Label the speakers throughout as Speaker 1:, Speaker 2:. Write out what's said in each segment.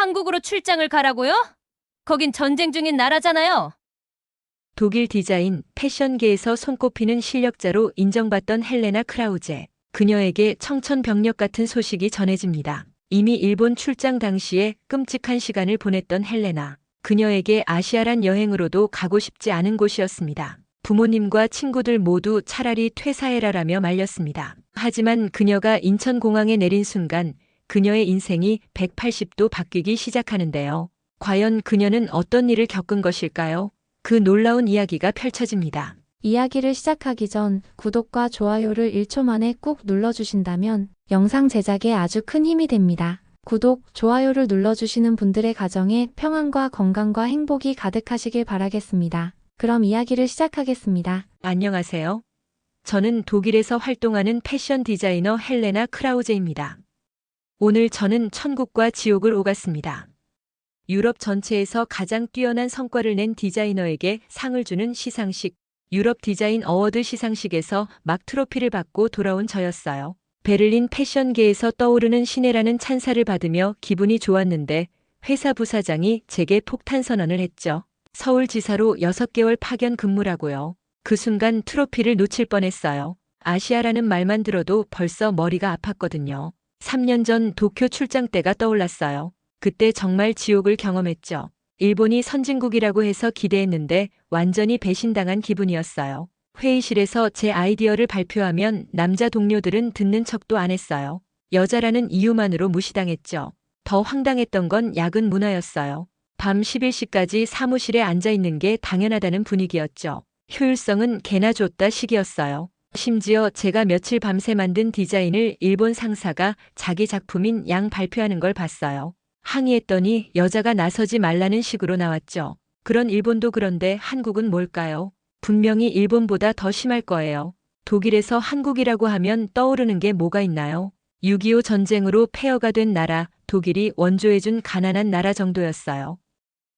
Speaker 1: 한국으로 출장을 가라고요? 거긴 전쟁 중인 나라잖아요.
Speaker 2: 독일 디자인, 패션계에서 손꼽히는 실력자로 인정받던 헬레나 크라우제. 그녀에게 청천벽력 같은 소식이 전해집니다. 이미 일본 출장 당시에 끔찍한 시간을 보냈던 헬레나. 그녀에게 아시아란 여행으로도 가고 싶지 않은 곳이었습니다. 부모님과 친구들 모두 차라리 퇴사해라라며 말렸습니다. 하지만 그녀가 인천공항에 내린 순간 그녀의 인생이 180도 바뀌기 시작하는데요. 과연 그녀는 어떤 일을 겪은 것일까요? 그 놀라운 이야기가 펼쳐집니다.
Speaker 3: 이야기를 시작하기 전 구독과 좋아요를 1초 만에 꾹 눌러주신다면 영상 제작에 아주 큰 힘이 됩니다. 구독, 좋아요를 눌러주시는 분들의 가정에 평안과 건강과 행복이 가득하시길 바라겠습니다. 그럼 이야기를 시작하겠습니다.
Speaker 2: 안녕하세요. 저는 독일에서 활동하는 패션 디자이너 헬레나 크라우제입니다. 오늘 저는 천국과 지옥을 오갔습니다. 유럽 전체에서 가장 뛰어난 성과를 낸 디자이너에게 상을 주는 시상식, 유럽 디자인 어워드 시상식에서 막 트로피를 받고 돌아온 저였어요. 베를린 패션계에서 떠오르는 신예라는 찬사를 받으며 기분이 좋았는데 회사 부사장이 제게 폭탄 선언을 했죠. 서울지사로 6개월 파견 근무라고요. 그 순간 트로피를 놓칠 뻔했어요. 아시아라는 말만 들어도 벌써 머리가 아팠거든요. 3년 전 도쿄 출장 때가 떠올랐어요. 그때 정말 지옥을 경험했죠. 일본이 선진국이라고 해서 기대했는데 완전히 배신당한 기분이었어요. 회의실에서 제 아이디어를 발표하면 남자 동료들은 듣는 척도 안 했어요. 여자라는 이유만으로 무시당했죠. 더 황당했던 건 야근 문화였어요. 밤 11시까지 사무실에 앉아 있는 게 당연하다는 분위기였죠. 효율성은 개나 줬다 식이었어요. 심지어 제가 며칠 밤새 만든 디자인을 일본 상사가 자기 작품인 양 발표하는 걸 봤어요. 항의했더니 여자가 나서지 말라는 식으로 나왔죠. 그런 일본도 그런데 한국은 뭘까요? 분명히 일본보다 더 심할 거예요. 독일에서 한국이라고 하면 떠오르는 게 뭐가 있나요? 6.25 전쟁으로 폐허가 된 나라, 독일이 원조해준 가난한 나라 정도였어요.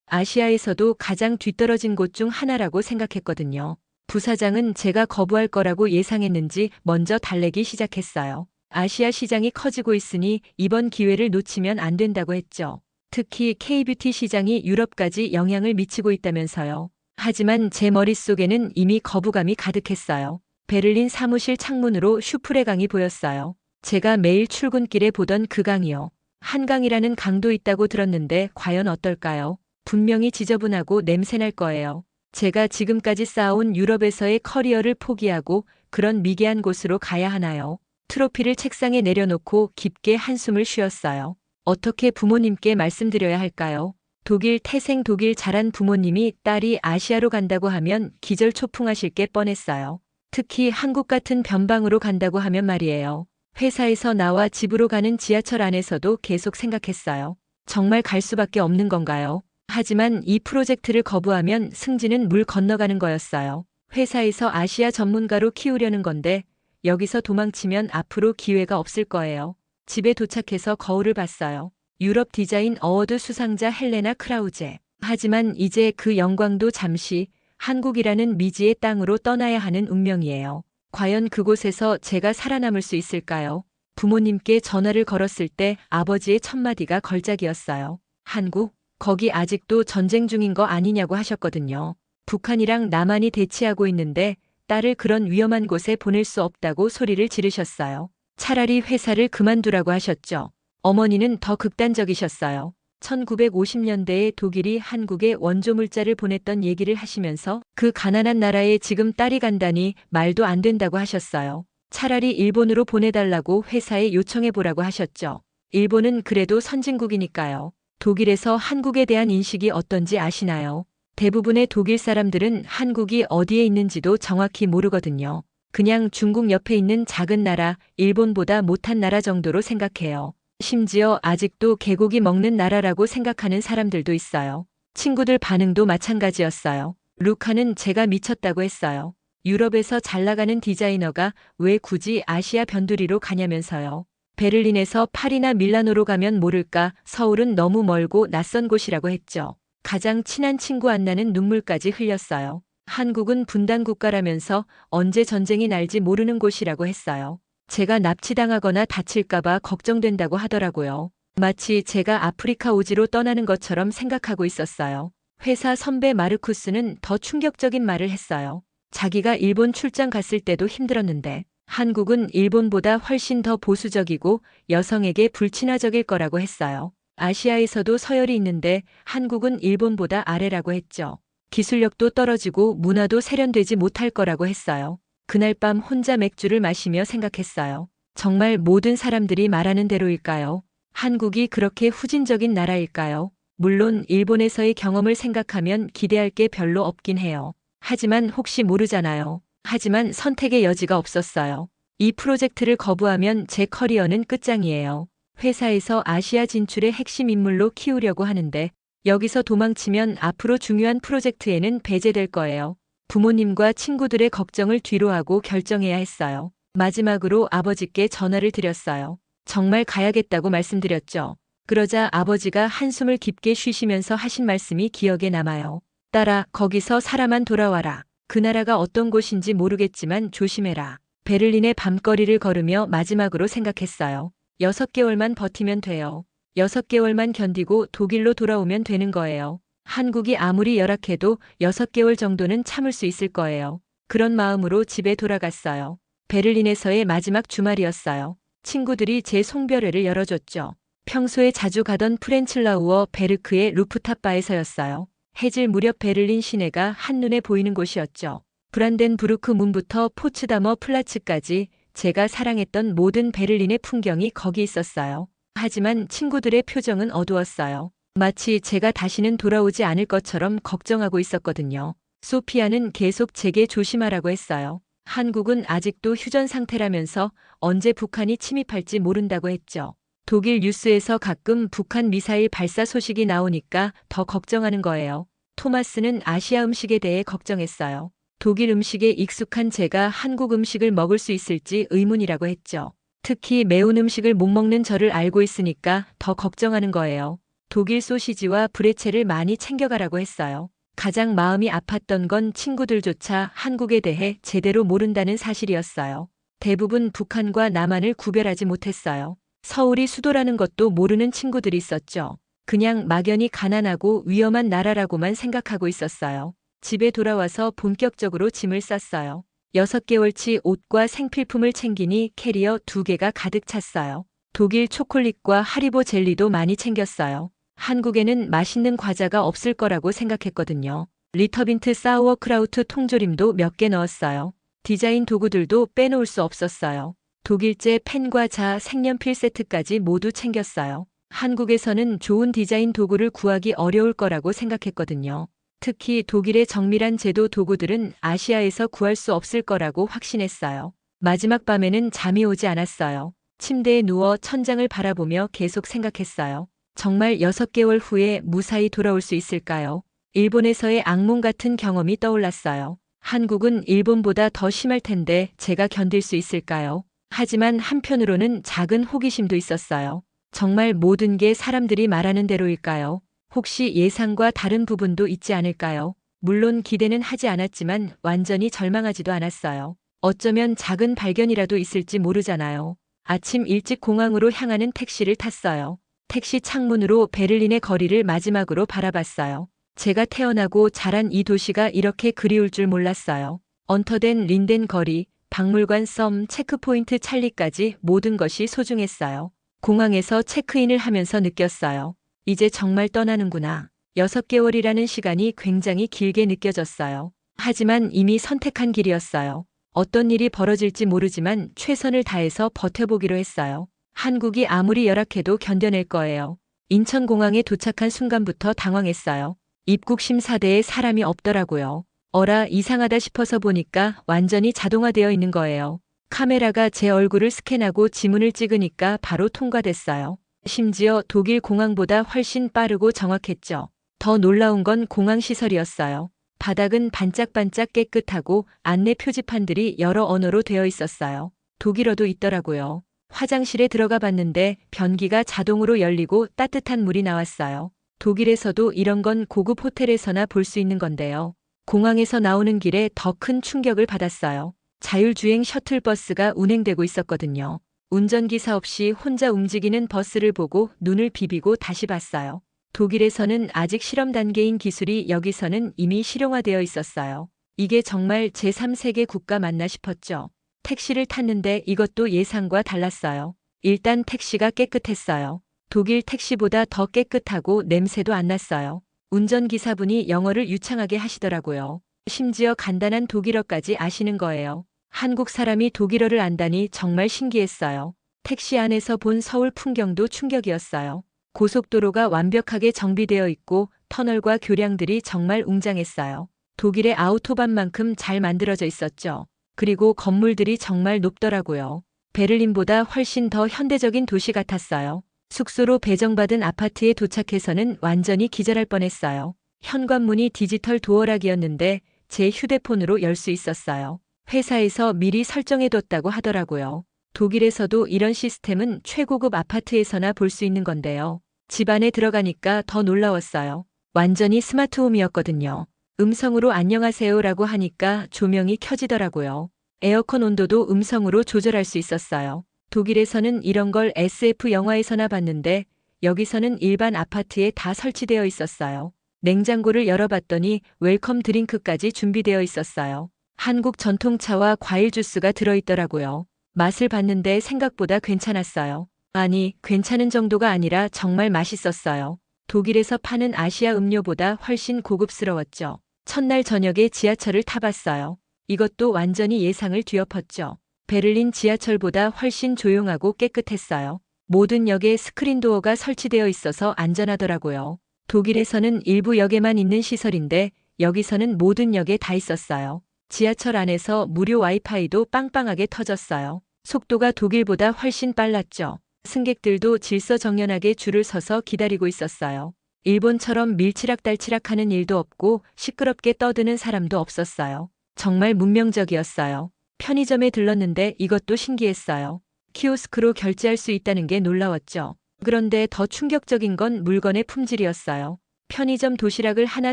Speaker 2: 아시아에서도 가장 뒤떨어진 곳 중 하나라고 생각했거든요. 부사장은 제가 거부할 거라고 예상했는지 먼저 달래기 시작했어요. 아시아 시장이 커지고 있으니 이번 기회를 놓치면 안 된다고 했죠. 특히 K뷰티 시장이 유럽까지 영향을 미치고 있다면서요. 하지만 제 머릿속에는 이미 거부감이 가득했어요. 베를린 사무실 창문으로 슈프레 강이 보였어요. 제가 매일 출근길에 보던 그 강이요. 한강이라는 강도 있다고 들었는데 과연 어떨까요? 분명히 지저분하고 냄새날 거예요. 제가 지금까지 쌓아온 유럽에서의 커리어를 포기하고 그런 미개한 곳으로 가야 하나요? 트로피를 책상에 내려놓고 깊게 한숨을 쉬었어요. 어떻게 부모님께 말씀드려야 할까요? 독일 태생 독일 자란 부모님이 딸이 아시아로 간다고 하면 기절초풍하실 게 뻔했어요. 특히 한국 같은 변방으로 간다고 하면 말이에요. 회사에서 나와 집으로 가는 지하철 안에서도 계속 생각했어요. 정말 갈 수밖에 없는 건가요? 하지만 이 프로젝트를 거부하면 승진은 물 건너가는 거였어요. 회사에서 아시아 전문가로 키우려는 건데 여기서 도망치면 앞으로 기회가 없을 거예요. 집에 도착해서 거울을 봤어요. 유럽 디자인 어워드 수상자 헬레나 크라우제. 하지만 이제 그 영광도 잠시 한국이라는 미지의 땅으로 떠나야 하는 운명이에요. 과연 그곳에서 제가 살아남을 수 있을까요? 부모님께 전화를 걸었을 때 아버지의 첫마디가 걸작이었어요. 한국? 거기 아직도 전쟁 중인 거 아니냐고 하셨거든요. 북한이랑 남한이 대치하고 있는데 딸을 그런 위험한 곳에 보낼 수 없다고 소리를 지르셨어요. 차라리 회사를 그만두라고 하셨죠. 어머니는 더 극단적이셨어요. 1950년대에 독일이 한국에 원조 물자를 보냈던 얘기를 하시면서 그 가난한 나라에 지금 딸이 간다니 말도 안 된다고 하셨어요. 차라리 일본으로 보내달라고 회사에 요청해보라고 하셨죠. 일본은 그래도 선진국이니까요. 독일에서 한국에 대한 인식이 어떤지 아시나요? 대부분의 독일 사람들은 한국이 어디에 있는지도 정확히 모르거든요. 그냥 중국 옆에 있는 작은 나라, 일본보다 못한 나라 정도로 생각해요. 심지어 아직도 개고기 먹는 나라라고 생각하는 사람들도 있어요. 친구들 반응도 마찬가지였어요. 루카는 제가 미쳤다고 했어요. 유럽에서 잘 나가는 디자이너가 왜 굳이 아시아 변두리로 가냐면서요. 베를린에서 파리나 밀라노로 가면 모를까 서울은 너무 멀고 낯선 곳이라고 했죠. 가장 친한 친구 안나는 눈물까지 흘렸어요. 한국은 분단 국가라면서 언제 전쟁이 날지 모르는 곳이라고 했어요. 제가 납치당하거나 다칠까봐 걱정된다고 하더라고요. 마치 제가 아프리카 오지로 떠나는 것처럼 생각하고 있었어요. 회사 선배 마르쿠스는 더 충격적인 말을 했어요. 자기가 일본 출장 갔을 때도 힘들었는데 한국은 일본보다 훨씬 더 보수적이고 여성에게 불친화적일 거라고 했어요. 아시아에서도 서열이 있는데 한국은 일본보다 아래라고 했죠. 기술력도 떨어지고 문화도 세련되지 못할 거라고 했어요. 그날 밤 혼자 맥주를 마시며 생각했어요. 정말 모든 사람들이 말하는 대로일까요? 한국이 그렇게 후진적인 나라일까요? 물론 일본에서의 경험을 생각하면 기대할 게 별로 없긴 해요. 하지만 혹시 모르잖아요. 하지만 선택의 여지가 없었어요. 이 프로젝트를 거부하면 제 커리어는 끝장이에요. 회사에서 아시아 진출의 핵심 인물로 키우려고 하는데 여기서 도망치면 앞으로 중요한 프로젝트에는 배제될 거예요. 부모님과 친구들의 걱정을 뒤로하고 결정해야 했어요. 마지막으로 아버지께 전화를 드렸어요. 정말 가야겠다고 말씀드렸죠. 그러자 아버지가 한숨을 깊게 쉬시면서 하신 말씀이 기억에 남아요. 딸아, 거기서 살아만 돌아와라. 그 나라가 어떤 곳인지 모르겠지만 조심해라. 베를린의 밤거리를 걸으며 마지막으로 생각했어요. 6개월만 버티면 돼요. 6개월만 견디고 독일로 돌아오면 되는 거예요. 한국이 아무리 열악해도 6개월 정도는 참을 수 있을 거예요. 그런 마음으로 집에 돌아갔어요. 베를린에서의 마지막 주말이었어요. 친구들이 제 송별회를 열어줬죠. 평소에 자주 가던 프렌칠라우어 베르크의 루프탑 바에서였어요. 해질 무렵 베를린 시내가 한눈에 보이는 곳이었죠. 브란덴부르크 문부터 포츠다머 플라츠까지 제가 사랑했던 모든 베를린의 풍경이 거기 있었어요. 하지만 친구들의 표정은 어두웠어요. 마치 제가 다시는 돌아오지 않을 것처럼 걱정하고 있었거든요. 소피아는 계속 제게 조심하라고 했어요. 한국은 아직도 휴전 상태라면서 언제 북한이 침입할지 모른다고 했죠. 독일 뉴스에서 가끔 북한 미사일 발사 소식이 나오니까 더 걱정하는 거예요. 토마스는 아시아 음식에 대해 걱정했어요. 독일 음식에 익숙한 제가 한국 음식을 먹을 수 있을지 의문이라고 했죠. 특히 매운 음식을 못 먹는 저를 알고 있으니까 더 걱정하는 거예요. 독일 소시지와 브레첼을 많이 챙겨가라고 했어요. 가장 마음이 아팠던 건 친구들조차 한국에 대해 제대로 모른다는 사실이었어요. 대부분 북한과 남한을 구별하지 못했어요. 서울이 수도라는 것도 모르는 친구들이 있었죠. 그냥 막연히 가난하고 위험한 나라라고만 생각하고 있었어요. 집에 돌아와서 본격적으로 짐을 쌌어요. 6개월치 옷과 생필품을 챙기니 캐리어 2개가 가득 찼어요. 독일 초콜릿과 하리보 젤리도 많이 챙겼어요. 한국에는 맛있는 과자가 없을 거라고 생각했거든요. 리터빈트 사우어크라우트 통조림도 몇 개 넣었어요. 디자인 도구들도 빼놓을 수 없었어요. 독일제 펜과 자, 색연필 세트까지 모두 챙겼어요. 한국에서는 좋은 디자인 도구를 구하기 어려울 거라고 생각했거든요. 특히 독일의 정밀한 제도 도구들은 아시아에서 구할 수 없을 거라고 확신했어요. 마지막 밤에는 잠이 오지 않았어요. 침대에 누워 천장을 바라보며 계속 생각했어요. 정말 6개월 후에 무사히 돌아올 수 있을까요? 일본에서의 악몽 같은 경험이 떠올랐어요. 한국은 일본보다 더 심할 텐데 제가 견딜 수 있을까요? 하지만 한편으로는 작은 호기심도 있었어요. 정말 모든 게 사람들이 말하는 대로일까요? 혹시 예상과 다른 부분도 있지 않을까요? 물론 기대는 하지 않았지만 완전히 절망하지도 않았어요. 어쩌면 작은 발견이라도 있을지 모르잖아요. 아침 일찍 공항으로 향하는 택시를 탔어요. 택시 창문으로 베를린의 거리를 마지막으로 바라봤어요. 제가 태어나고 자란 이 도시가 이렇게 그리울 줄 몰랐어요. 언터된 린덴 거리, 박물관 섬, 체크포인트 찰리까지 모든 것이 소중했어요. 공항에서 체크인을 하면서 느꼈어요. 이제 정말 떠나는구나. 6개월이라는 시간이 굉장히 길게 느껴졌어요. 하지만 이미 선택한 길이었어요. 어떤 일이 벌어질지 모르지만 최선을 다해서 버텨보기로 했어요. 한국이 아무리 열악해도 견뎌낼 거예요. 인천공항에 도착한 순간부터 당황했어요. 입국 심사대에 사람이 없더라고요. 어라, 이상하다 싶어서 보니까 완전히 자동화되어 있는 거예요. 카메라가 제 얼굴을 스캔하고 지문을 찍으니까 바로 통과됐어요. 심지어 독일 공항보다 훨씬 빠르고 정확했죠. 더 놀라운 건 공항 시설이었어요. 바닥은 반짝반짝 깨끗하고 안내 표지판들이 여러 언어로 되어 있었어요. 독일어도 있더라고요. 화장실에 들어가 봤는데 변기가 자동으로 열리고 따뜻한 물이 나왔어요. 독일에서도 이런 건 고급 호텔에서나 볼 수 있는 건데요. 공항에서 나오는 길에 더 큰 충격을 받았어요. 자율주행 셔틀버스가 운행되고 있었거든요. 운전기사 없이 혼자 움직이는 버스를 보고 눈을 비비고 다시 봤어요. 독일에서는 아직 실험 단계인 기술이 여기서는 이미 실용화되어 있었어요. 이게 정말 제3세계 국가 맞나 싶었죠. 택시를 탔는데 이것도 예상과 달랐어요. 일단 택시가 깨끗했어요. 독일 택시보다 더 깨끗하고 냄새도 안 났어요. 운전기사분이 영어를 유창하게 하시더라고요. 심지어 간단한 독일어까지 아시는 거예요. 한국 사람이 독일어를 안다니 정말 신기했어요. 택시 안에서 본 서울 풍경도 충격이었어요. 고속도로가 완벽하게 정비되어 있고 터널과 교량들이 정말 웅장했어요. 독일의 아우토반만큼 잘 만들어져 있었죠. 그리고 건물들이 정말 높더라고요. 베를린보다 훨씬 더 현대적인 도시 같았어요. 숙소로 배정받은 아파트에 도착해서는 완전히 기절할 뻔했어요. 현관문이 디지털 도어락이었는데 제 휴대폰으로 열 수 있었어요. 회사에서 미리 설정해뒀다고 하더라고요. 독일에서도 이런 시스템은 최고급 아파트에서나 볼 수 있는 건데요. 집 안에 들어가니까 더 놀라웠어요. 완전히 스마트홈이었거든요. 음성으로 안녕하세요라고 하니까 조명이 켜지더라고요. 에어컨 온도도 음성으로 조절할 수 있었어요. 독일에서는 이런 걸 SF 영화에서나 봤는데 여기서는 일반 아파트에 다 설치되어 있었어요. 냉장고를 열어봤더니 웰컴 드링크까지 준비되어 있었어요. 한국 전통차와 과일 주스가 들어있더라고요. 맛을 봤는데 생각보다 괜찮았어요. 아니, 괜찮은 정도가 아니라 정말 맛있었어요. 독일에서 파는 아시아 음료보다 훨씬 고급스러웠죠. 첫날 저녁에 지하철을 타봤어요. 이것도 완전히 예상을 뒤엎었죠. 베를린 지하철보다 훨씬 조용하고 깨끗했어요. 모든 역에 스크린 도어가 설치되어 있어서 안전하더라고요. 독일에서는 일부 역에만 있는 시설인데 여기서는 모든 역에 다 있었어요. 지하철 안에서 무료 와이파이도 빵빵하게 터졌어요. 속도가 독일보다 훨씬 빨랐죠. 승객들도 질서정연하게 줄을 서서 기다리고 있었어요. 일본처럼 밀치락달치락하는 일도 없고 시끄럽게 떠드는 사람도 없었어요. 정말 문명적이었어요. 편의점에 들렀는데 이것도 신기했어요. 키오스크로 결제할 수 있다는 게 놀라웠죠. 그런데 더 충격적인 건 물건의 품질이었어요. 편의점 도시락을 하나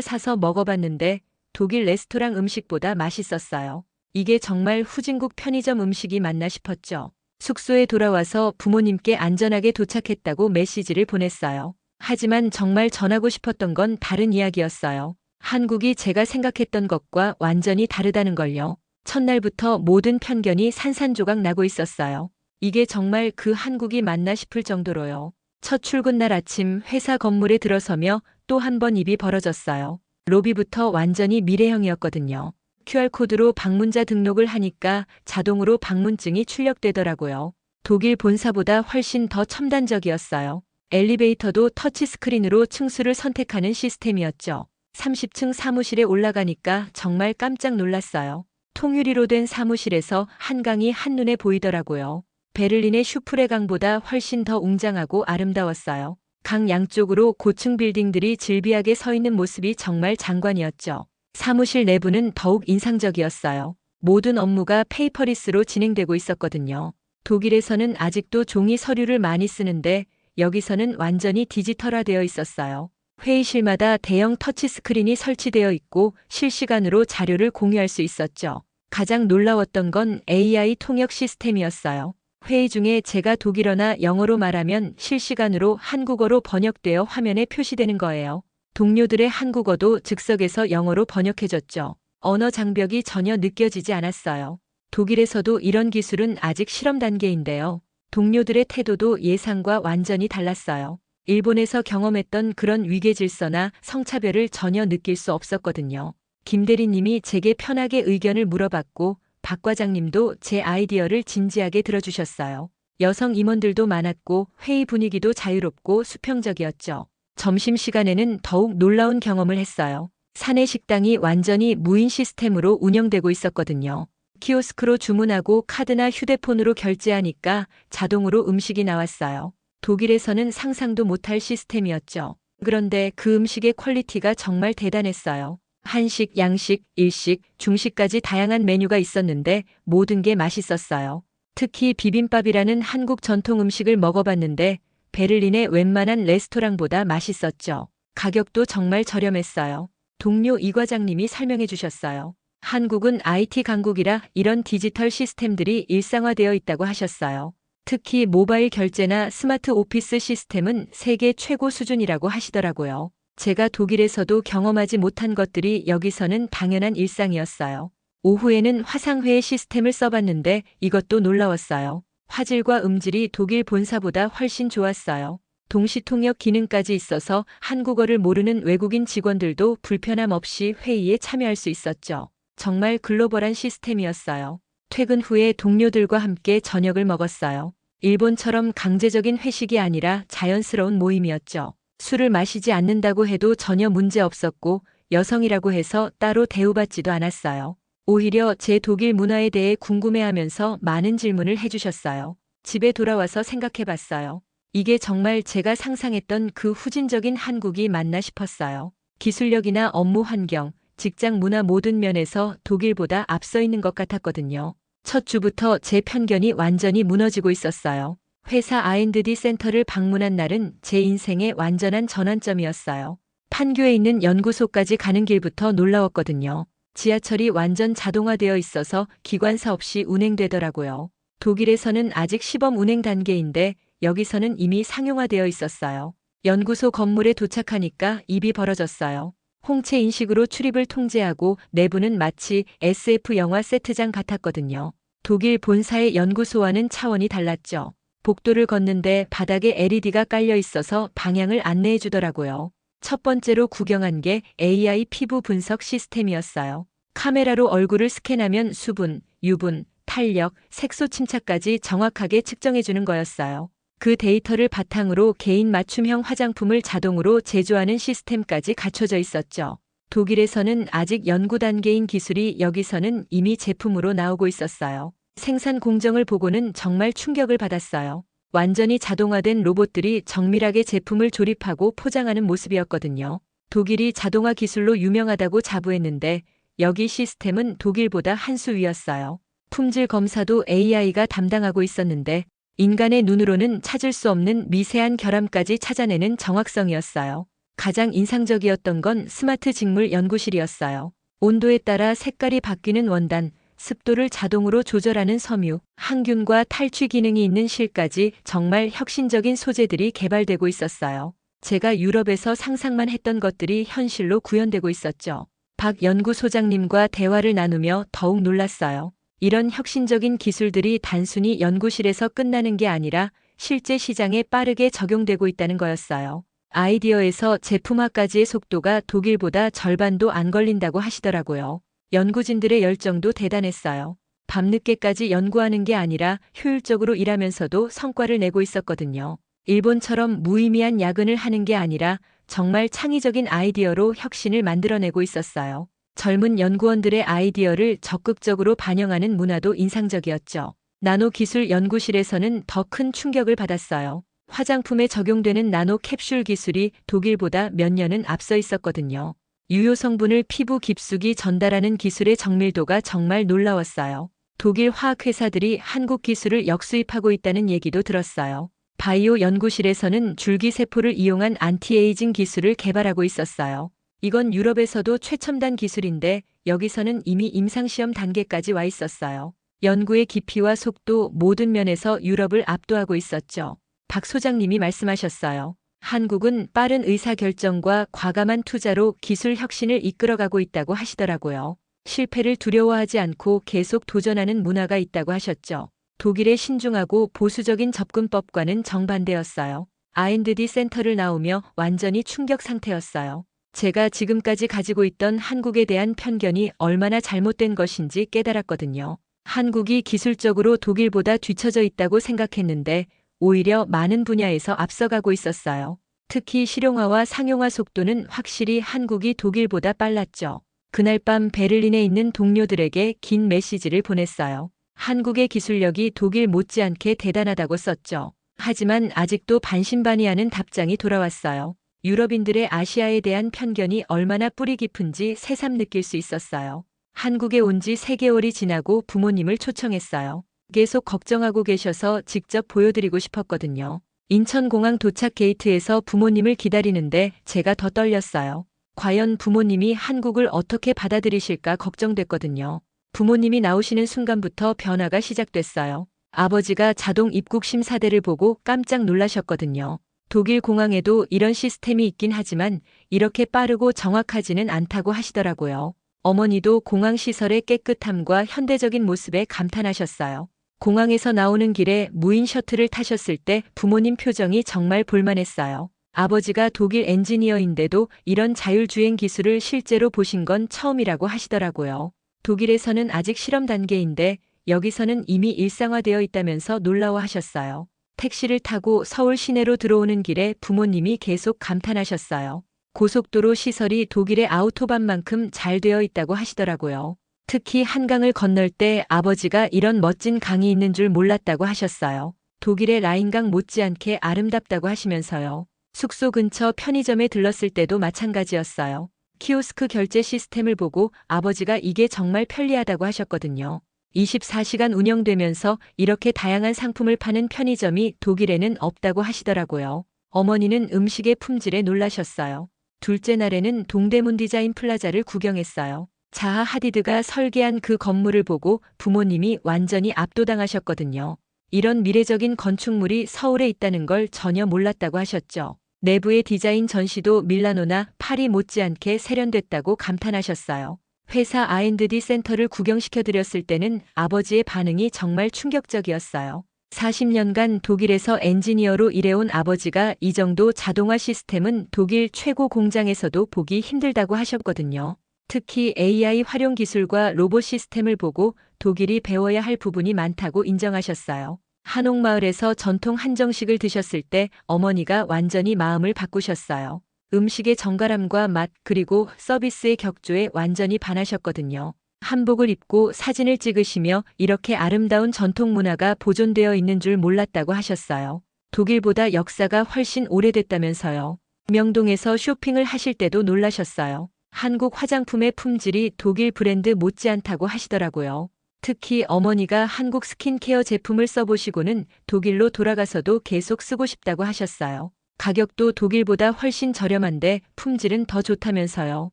Speaker 2: 사서 먹어봤는데 독일 레스토랑 음식보다 맛있었어요. 이게 정말 후진국 편의점 음식이 맞나 싶었죠. 숙소에 돌아와서 부모님께 안전하게 도착했다고 메시지를 보냈어요. 하지만 정말 전하고 싶었던 건 다른 이야기였어요. 한국이 제가 생각했던 것과 완전히 다르다는 걸요. 첫날부터 모든 편견이 산산조각 나고 있었어요. 이게 정말 그 한국이 맞나 싶을 정도로요. 첫 출근날 아침 회사 건물에 들어서며 또 한 번 입이 벌어졌어요. 로비부터 완전히 미래형이었거든요. QR코드로 방문자 등록을 하니까 자동으로 방문증이 출력되더라고요. 독일 본사보다 훨씬 더 첨단적이었어요. 엘리베이터도 터치스크린으로 층수를 선택하는 시스템이었죠. 30층 사무실에 올라가니까 정말 깜짝 놀랐어요. 통유리로 된 사무실에서 한강이 한눈에 보이더라고요. 베를린의 슈프레강보다 훨씬 더 웅장하고 아름다웠어요. 강 양쪽으로 고층 빌딩들이 질비하게 서 있는 모습이 정말 장관이었죠. 사무실 내부는 더욱 인상적이었어요. 모든 업무가 페이퍼리스로 진행되고 있었거든요. 독일에서는 아직도 종이 서류를 많이 쓰는데 여기서는 완전히 디지털화되어 있었어요. 회의실마다 대형 터치스크린이 설치되어 있고 실시간으로 자료를 공유할 수 있었죠. 가장 놀라웠던 건 AI 통역 시스템이었어요. 회의 중에 제가 독일어나 영어로 말하면 실시간으로 한국어로 번역되어 화면에 표시되는 거예요. 동료들의 한국어도 즉석에서 영어로 번역해줬죠. 언어 장벽이 전혀 느껴지지 않았어요. 독일에서도 이런 기술은 아직 실험 단계인데요. 동료들의 태도도 예상과 완전히 달랐어요. 일본에서 경험했던 그런 위계 질서나 성차별을 전혀 느낄 수 없었거든요. 김 대리님이 제게 편하게 의견을 물어봤고 박 과장님도 제 아이디어를 진지하게 들어주셨어요. 여성 임원들도 많았고 회의 분위기도 자유롭고 수평적이었죠. 점심시간에는 더욱 놀라운 경험을 했어요. 사내 식당이 완전히 무인 시스템으로 운영되고 있었거든요. 키오스크로 주문하고 카드나 휴대폰으로 결제하니까 자동으로 음식이 나왔어요. 독일에서는 상상도 못할 시스템이었죠. 그런데 그 음식의 퀄리티가 정말 대단했어요. 한식, 양식, 일식, 중식까지 다양한 메뉴가 있었는데 모든 게 맛있었어요. 특히 비빔밥이라는 한국 전통 음식을 먹어봤는데 베를린의 웬만한 레스토랑보다 맛있었죠. 가격도 정말 저렴했어요. 동료 이 과장님이 설명해 주셨어요. 한국은 IT 강국이라 이런 디지털 시스템들이 일상화되어 있다고 하셨어요. 특히 모바일 결제나 스마트 오피스 시스템은 세계 최고 수준이라고 하시더라고요. 제가 독일에서도 경험하지 못한 것들이 여기서는 당연한 일상이었어요. 오후에는 화상회의 시스템을 써봤는데 이것도 놀라웠어요. 화질과 음질이 독일 본사보다 훨씬 좋았어요. 동시통역 기능까지 있어서 한국어를 모르는 외국인 직원들도 불편함 없이 회의에 참여할 수 있었죠. 정말 글로벌한 시스템이었어요. 퇴근 후에 동료들과 함께 저녁을 먹었어요. 일본처럼 강제적인 회식이 아니라 자연스러운 모임이었죠. 술을 마시지 않는다고 해도 전혀 문제 없었고 여성이라고 해서 따로 대우받지도 않았어요. 오히려 제 독일 문화에 대해 궁금해하면서 많은 질문을 해주셨어요. 집에 돌아와서 생각해봤어요. 이게 정말 제가 상상했던 그 후진적인 한국이 맞나 싶었어요. 기술력이나 업무 환경, 직장 문화 모든 면에서 독일보다 앞서 있는 것 같았거든요. 첫 주부터 제 편견이 완전히 무너지고 있었어요. 회사 R&D 센터를 방문한 날은 제 인생의 완전한 전환점이었어요. 판교에 있는 연구소까지 가는 길부터 놀라웠거든요. 지하철이 완전 자동화되어 있어서 기관사 없이 운행되더라고요. 독일에서는 아직 시범 운행 단계인데 여기서는 이미 상용화되어 있었어요. 연구소 건물에 도착하니까 입이 벌어졌어요. 홍채 인식으로 출입을 통제하고 내부는 마치 SF 영화 세트장 같았거든요. 독일 본사의 연구소와는 차원이 달랐죠. 복도를 걷는데 바닥에 LED가 깔려 있어서 방향을 안내해 주더라고요. 첫 번째로 구경한 게 AI 피부 분석 시스템이었어요. 카메라로 얼굴을 스캔하면 수분, 유분, 탄력, 색소 침착까지 정확하게 측정해 주는 거였어요. 그 데이터를 바탕으로 개인 맞춤형 화장품을 자동으로 제조하는 시스템까지 갖춰져 있었죠. 독일에서는 아직 연구 단계인 기술이 여기서는 이미 제품으로 나오고 있었어요. 생산 공정을 보고는 정말 충격을 받았어요. 완전히 자동화된 로봇들이 정밀하게 제품을 조립하고 포장하는 모습이었거든요. 독일이 자동화 기술로 유명하다고 자부했는데 여기 시스템은 독일보다 한 수 위였어요. 품질 검사도 AI가 담당하고 있었는데 인간의 눈으로는 찾을 수 없는 미세한 결함까지 찾아내는 정확성이었어요. 가장 인상적이었던 건 스마트 직물 연구실이었어요. 온도에 따라 색깔이 바뀌는 원단, 습도를 자동으로 조절하는 섬유, 항균과 탈취 기능이 있는 실까지 정말 혁신적인 소재들이 개발되고 있었어요. 제가 유럽에서 상상만 했던 것들이 현실로 구현되고 있었죠. 박 연구소장님과 대화를 나누며 더욱 놀랐어요. 이런 혁신적인 기술들이 단순히 연구실에서 끝나는 게 아니라 실제 시장에 빠르게 적용되고 있다는 거였어요. 아이디어에서 제품화까지의 속도가 독일보다 절반도 안 걸린다고 하시더라고요. 연구진들의 열정도 대단했어요. 밤늦게까지 연구하는 게 아니라 효율적으로 일하면서도 성과를 내고 있었거든요. 일본처럼 무의미한 야근을 하는 게 아니라 정말 창의적인 아이디어로 혁신을 만들어내고 있었어요. 젊은 연구원들의 아이디어를 적극적으로 반영하는 문화도 인상적이었죠. 나노 기술 연구실에서는 더 큰 충격을 받았어요. 화장품에 적용되는 나노 캡슐 기술이 독일보다 몇 년은 앞서 있었거든요. 유효 성분을 피부 깊숙이 전달하는 기술의 정밀도가 정말 놀라웠어요. 독일 화학회사들이 한국 기술을 역수입하고 있다는 얘기도 들었어요. 바이오 연구실에서는 줄기세포를 이용한 안티에이징 기술을 개발하고 있었어요. 이건 유럽에서도 최첨단 기술인데 여기서는 이미 임상시험 단계까지 와 있었어요. 연구의 깊이와 속도 모든 면에서 유럽을 압도하고 있었죠. 박 소장님이 말씀하셨어요. 한국은 빠른 의사결정과 과감한 투자로 기술 혁신을 이끌어가고 있다고 하시더라고요. 실패를 두려워하지 않고 계속 도전하는 문화가 있다고 하셨죠. 독일의 신중하고 보수적인 접근법과는 정반대였어요. R&D 센터를 나오며 완전히 충격 상태였어요. 제가 지금까지 가지고 있던 한국에 대한 편견이 얼마나 잘못된 것인지 깨달았거든요. 한국이 기술적으로 독일보다 뒤처져 있다고 생각했는데 오히려 많은 분야에서 앞서가고 있었어요. 특히 실용화와 상용화 속도는 확실히 한국이 독일보다 빨랐죠. 그날 밤 베를린에 있는 동료들에게 긴 메시지를 보냈어요. 한국의 기술력이 독일 못지않게 대단하다고 썼죠. 하지만 아직도 반신반의하는 답장이 돌아왔어요. 유럽인들의 아시아에 대한 편견이 얼마나 뿌리 깊은지 새삼 느낄 수 있었어요. 한국에 온 지 3개월이 지나고 부모님을 초청했어요. 계속 걱정하고 계셔서 직접 보여드리고 싶었거든요. 인천공항 도착 게이트에서 부모님을 기다리는데 제가 더 떨렸어요. 과연 부모님이 한국을 어떻게 받아들이실까 걱정됐거든요. 부모님이 나오시는 순간부터 변화가 시작됐어요. 아버지가 자동 입국 심사대를 보고 깜짝 놀라셨거든요. 독일 공항에도 이런 시스템이 있긴 하지만 이렇게 빠르고 정확하지는 않다고 하시더라고요. 어머니도 공항 시설의 깨끗함과 현대적인 모습에 감탄하셨어요. 공항에서 나오는 길에 무인 셔틀을 타셨을 때 부모님 표정이 정말 볼만했어요. 아버지가 독일 엔지니어인데도 이런 자율주행 기술을 실제로 보신 건 처음이라고 하시더라고요. 독일에서는 아직 실험 단계인데 여기서는 이미 일상화되어 있다면서 놀라워하셨어요. 택시를 타고 서울 시내로 들어오는 길에 부모님이 계속 감탄하셨어요. 고속도로 시설이 독일의 아우토반만큼 잘 되어 있다고 하시더라고요. 특히 한강을 건널 때 아버지가 이런 멋진 강이 있는 줄 몰랐다고 하셨어요. 독일의 라인강 못지않게 아름답다고 하시면서요. 숙소 근처 편의점에 들렀을 때도 마찬가지였어요. 키오스크 결제 시스템을 보고 아버지가 이게 정말 편리하다고 하셨거든요. 24시간 운영되면서 이렇게 다양한 상품을 파는 편의점이 독일에는 없다고 하시더라고요. 어머니는 음식의 품질에 놀라셨어요. 둘째 날에는 동대문 디자인 플라자를 구경했어요. 자하 하디드가 설계한 그 건물을 보고 부모님이 완전히 압도당하셨거든요. 이런 미래적인 건축물이 서울에 있다는 걸 전혀 몰랐다고 하셨죠. 내부의 디자인 전시도 밀라노나 파리 못지않게 세련됐다고 감탄하셨어요. 회사 R&D 센터를 구경시켜드렸을 때는 아버지의 반응이 정말 충격적이었어요. 40년간 독일에서 엔지니어로 일해온 아버지가 이 정도 자동화 시스템은 독일 최고 공장에서도 보기 힘들다고 하셨거든요. 특히 AI 활용 기술과 로봇 시스템을 보고 독일이 배워야 할 부분이 많다고 인정하셨어요. 한옥마을에서 전통 한정식을 드셨을 때 어머니가 완전히 마음을 바꾸셨어요. 음식의 정갈함과 맛 그리고 서비스의 격조에 완전히 반하셨거든요. 한복을 입고 사진을 찍으시며 이렇게 아름다운 전통 문화가 보존되어 있는 줄 몰랐다고 하셨어요. 독일보다 역사가 훨씬 오래됐다면서요. 명동에서 쇼핑을 하실 때도 놀라셨어요. 한국 화장품의 품질이 독일 브랜드 못지않다고 하시더라고요. 특히 어머니가 한국 스킨케어 제품을 써보시고는 독일로 돌아가서도 계속 쓰고 싶다고 하셨어요. 가격도 독일보다 훨씬 저렴한데 품질은 더 좋다면서요.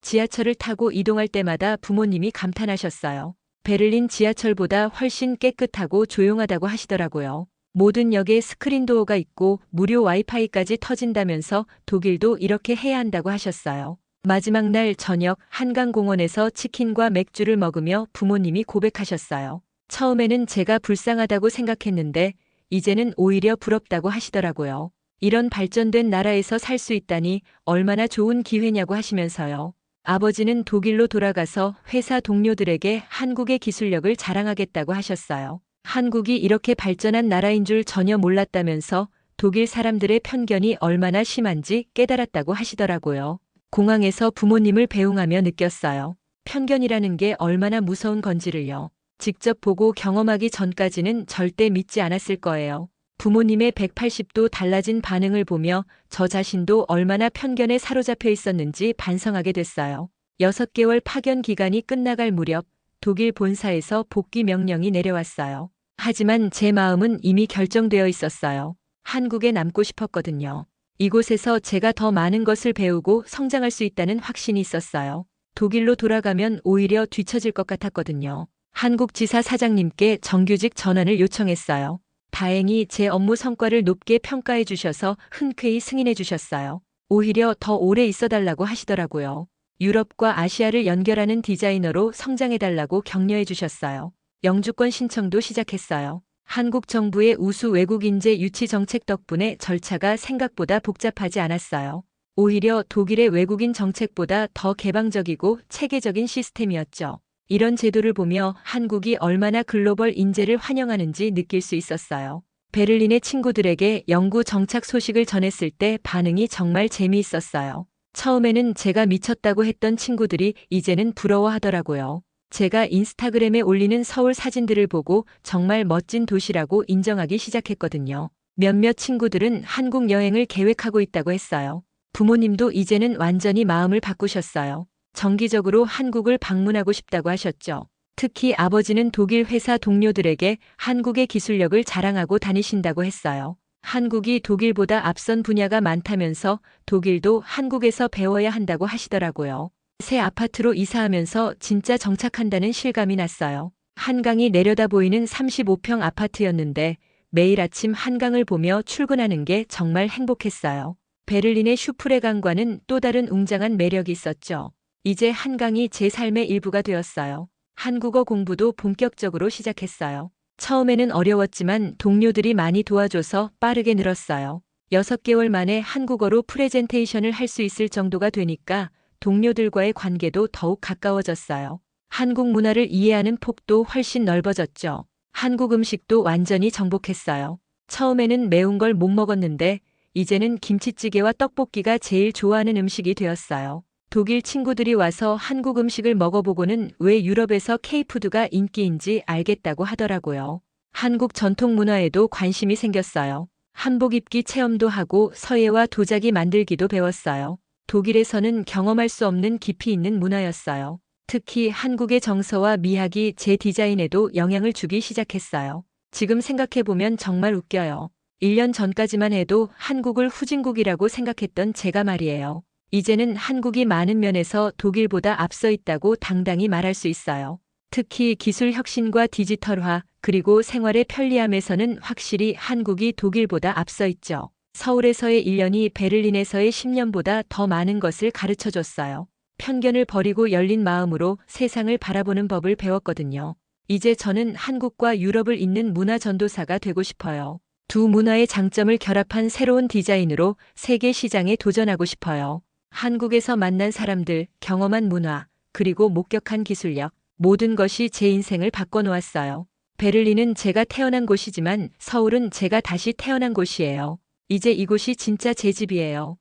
Speaker 2: 지하철을 타고 이동할 때마다 부모님이 감탄하셨어요. 베를린 지하철보다 훨씬 깨끗하고 조용하다고 하시더라고요. 모든 역에 스크린도어가 있고 무료 와이파이까지 터진다면서 독일도 이렇게 해야 한다고 하셨어요. 마지막 날 저녁 한강공원에서 치킨과 맥주를 먹으며 부모님이 고백하셨어요. 처음에는 제가 불쌍하다고 생각했는데 이제는 오히려 부럽다고 하시더라고요. 이런 발전된 나라에서 살 수 있다니 얼마나 좋은 기회냐고 하시면서요. 아버지는 독일로 돌아가서 회사 동료들에게 한국의 기술력을 자랑하겠다고 하셨어요. 한국이 이렇게 발전한 나라인 줄 전혀 몰랐다면서 독일 사람들의 편견이 얼마나 심한지 깨달았다고 하시더라고요. 공항에서 부모님을 배웅하며 느꼈어요. 편견이라는 게 얼마나 무서운 건지를요. 직접 보고 경험하기 전까지는 절대 믿지 않았을 거예요. 부모님의 180도 달라진 반응을 보며 저 자신도 얼마나 편견에 사로잡혀 있었는지 반성하게 됐어요. 6개월 파견 기간이 끝나갈 무렵 독일 본사에서 복귀 명령이 내려왔어요. 하지만 제 마음은 이미 결정되어 있었어요. 한국에 남고 싶었거든요. 이곳에서 제가 더 많은 것을 배우고 성장할 수 있다는 확신이 있었어요. 독일로 돌아가면 오히려 뒤처질 것 같았거든요. 한국 지사 사장님께 정규직 전환을 요청했어요. 다행히 제 업무 성과를 높게 평가해 주셔서 흔쾌히 승인해 주셨어요. 오히려 더 오래 있어달라고 하시더라고요. 유럽과 아시아를 연결하는 디자이너로 성장해달라고 격려해 주셨어요. 영주권 신청도 시작했어요. 한국 정부의 우수 외국 인재 유치 정책 덕분에 절차가 생각보다 복잡하지 않았어요. 오히려 독일의 외국인 정책보다 더 개방적이고 체계적인 시스템이었죠. 이런 제도를 보며 한국이 얼마나 글로벌 인재를 환영하는지 느낄 수 있었어요. 베를린의 친구들에게 영구 정착 소식을 전했을 때 반응이 정말 재미있었어요. 처음에는 제가 미쳤다고 했던 친구들이 이제는 부러워하더라고요. 제가 인스타그램에 올리는 서울 사진들을 보고 정말 멋진 도시라고 인정하기 시작했거든요. 몇몇 친구들은 한국 여행을 계획하고 있다고 했어요. 부모님도 이제는 완전히 마음을 바꾸셨어요. 정기적으로 한국을 방문하고 싶다고 하셨죠. 특히 아버지는 독일 회사 동료들에게 한국의 기술력을 자랑하고 다니신다고 했어요. 한국이 독일보다 앞선 분야가 많다면서 독일도 한국에서 배워야 한다고 하시더라고요. 새 아파트로 이사하면서 진짜 정착한다는 실감이 났어요. 한강이 내려다 보이는 35평 아파트였는데 매일 아침 한강을 보며 출근하는 게 정말 행복했어요. 베를린의 슈프레강과는 또 다른 웅장한 매력이 있었죠. 이제 한강이 제 삶의 일부가 되었어요. 한국어 공부도 본격적으로 시작했어요. 처음에는 어려웠지만 동료들이 많이 도와줘서 빠르게 늘었어요. 6개월 만에 한국어로 프레젠테이션을 할 수 있을 정도가 되니까 동료들과의 관계도 더욱 가까워졌어요. 한국 문화를 이해하는 폭도 훨씬 넓어졌죠. 한국 음식도 완전히 정복했어요. 처음에는 매운 걸 못 먹었는데 이제는 김치찌개와 떡볶이가 제일 좋아하는 음식이 되었어요. 독일 친구들이 와서 한국 음식을 먹어보고는 왜 유럽에서 K푸드가 인기인지 알겠다고 하더라고요. 한국 전통 문화에도 관심이 생겼어요. 한복 입기 체험도 하고 서예와 도자기 만들기도 배웠어요. 독일에서는 경험할 수 없는 깊이 있는 문화였어요. 특히 한국의 정서와 미학이 제 디자인에도 영향을 주기 시작했어요. 지금 생각해보면 정말 웃겨요. 1년 전까지만 해도 한국을 후진국이라고 생각했던 제가 말이에요. 이제는 한국이 많은 면에서 독일보다 앞서 있다고 당당히 말할 수 있어요. 특히 기술 혁신과 디지털화, 그리고 생활의 편리함에서는 확실히 한국이 독일보다 앞서 있죠. 서울에서의 1년이 베를린에서의 10년보다 더 많은 것을 가르쳐 줬어요. 편견을 버리고 열린 마음으로 세상을 바라보는 법을 배웠거든요. 이제 저는 한국과 유럽을 잇는 문화 전도사가 되고 싶어요. 두 문화의 장점을 결합한 새로운 디자인으로 세계 시장에 도전하고 싶어요. 한국에서 만난 사람들, 경험한 문화, 그리고 목격한 기술력, 모든 것이 제 인생을 바꿔놓았어요. 베를린은 제가 태어난 곳이지만 서울은 제가 다시 태어난 곳이에요. 이제 이곳이 진짜 제 집이에요.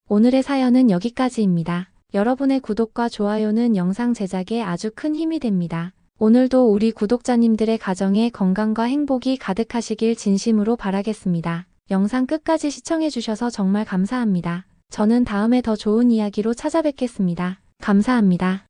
Speaker 3: 오늘의 사연은 여기까지입니다. 여러분의 구독과 좋아요는 영상 제작에 아주 큰 힘이 됩니다. 오늘도 우리 구독자님들의 가정에 건강과 행복이 가득하시길 진심으로 바라겠습니다. 영상 끝까지 시청해주셔서 정말 감사합니다. 저는 다음에 더 좋은 이야기로 찾아뵙겠습니다. 감사합니다.